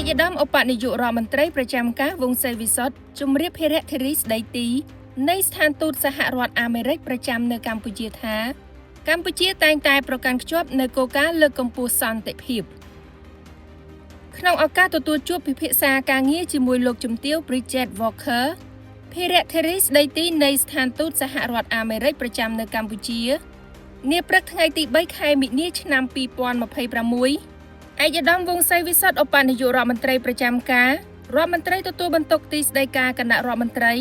យឧត្តមឧបនាយករដ្ឋមន្ត្រីប្រចាំការវង្សសេវិសុទ្ធជំរាបភារៈធារីស្ដីទីនៃស្ថានទូតសហរដ្ឋអាមេរិកប្រចាំនៅកម្ពុជាថាកម្ពុជាតែងតែប្រកាន់ខ្ជាប់នូវគោលការណ៍លើកកម្ពស់សន្តិភាពក្នុងឱកាសទទួលជួបពិភាក្សាការងារជាមួយលោកជំទាវ Bridget Walker ភារៈធារីស្ដីទីនៃស្ថានទូតសហរដ្ឋអាមេរិកប្រចាំនៅកម្ពុជានាព្រឹកថ្ងៃទី3ខែមិនិនាឆ្នាំ2026ឯកឧត្តមវង្សសេវិសុទ្ធឧបនាយករដ្ឋមន្ត្រីប្រចាំការរដ្ឋមន្ត្រីទទួលបន្ទុកទីស្តីការគណៈរដ្ឋមន្ត្រី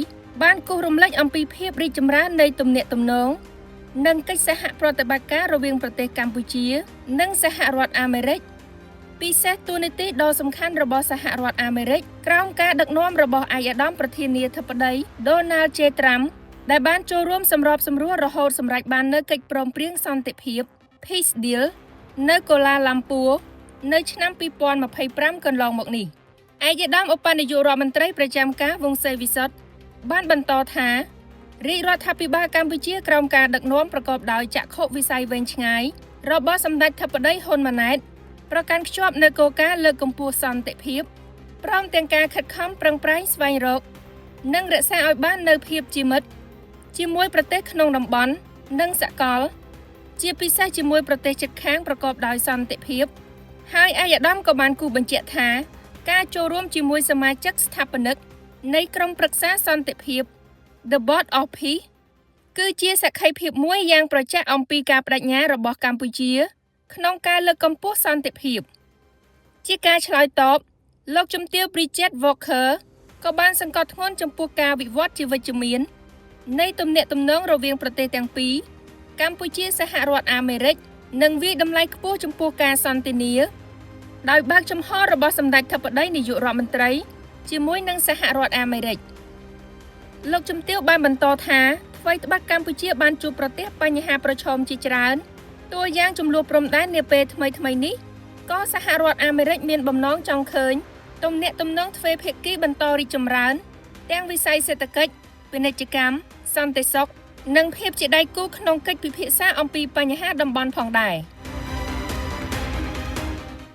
បានគូសរំលេចអំពីភាពរីកចម្រើននៃទំនាក់ទំនងនិងកិច្ចសហប្រតិបត្តិការរវាងប្រទេសកម្ពុជានិងសហរដ្ឋអាមេរិកពិសេសតួនាទីដ៏សំខាន់របស់សហរដ្ឋអាមេរិកក្រោមការដឹកនាំរបស់ឯកឧត្តមប្រធានាធិបតី Donald J. Trump ដែលបានចូលរួមសម្របសម្រួលរហូតសម្រេចបាននូវកិច្ចព្រមព្រៀងសន្តិភាព Peace Deal នៅកូឡាឡាំពួរនៅឆ្នាំ2025កន្លងមកនេះឯកឧត្តមឧបនាយករដ្ឋមន្ត្រីប្រចាំការវង្សសេវិសុទ្ធបានបន្តថារាជរដ្ឋាភិបាលកម្ពុជាក្រោមការដឹកនាំប្រកបដោយចក្ខុវិស័យវែងឆ្ងាយរបស់សម្ដេចធិបតីហ៊ុនម៉ាណែតប្រកាន់ខ្ជាប់នូវគោលការណ៍លើកកម្ពស់សន្តិភាពព្រមទាំងការខិតខំប្រឹងប្រែងស្វែងរកនិងរក្សាឲ្យបាននូវភាពជាមិត្តជាមួយប្រទេសក្នុងតំបន់និងសកលជាពិសេសជាមួយប្រទេសជិតខាងប្រកបដោយសន្តិភាពហើយឯកឧត្តមក៏បានគូបញ្ជាក់ថាការចូលរួមជាមួយសមាជិកស្ថាបនិកនៃក្រុមប្រឹក្សាសន្តិភាព The Board of Peace គឺជាសក្ខីភាពមួយយ៉ាងប្រចាំអំពីការបដិញ្ញារបស់កម្ពុជាក្នុងការលើកកម្ពស់សន្តិភាពជាការឆ្លើយតបលោកជំទាវ Bridget Walker ក៏បានសង្កត់ធ្ងន់ចំពោះការវិវត្តជាវិជ្ជមាននៃទំនាក់ទំនងរវាងប្រទេសទាំងពីរកម្ពុជាសហរដ្ឋអាមេរិកនិងវាយតម្លៃខ្ពស់ចំពោះការសន្ទនាដោយបើកចំហរបស់សម្ដេចធិបតីនាយករដ្ឋមន្ត្រីជាមួយនឹងសហរដ្ឋអាមេរិកលោកជំទាវបានបន្តថាថ្វីត្បិតកម្ពុជាបានជួបប្រទះបញ្ហាប្រឈមជាច្រើនតួយ៉ាងចំនួនព្រំដែននាពេលថ្មីនេះក៏សហរដ្ឋអាមេរិកមានបំណងចង់ឃើញទំនាក់ទំនងទ្វេភាគីបន្តរីកចម្រើនទាំងវិស័យសេដ្ឋកិច្ចពាណិជ្ជកម្មសន្តិសុខនិងភាពជាដៃគូក្នុងកិច្ចពិភាក្សាអំពីបញ្ហាតំបន់ផងដែរ។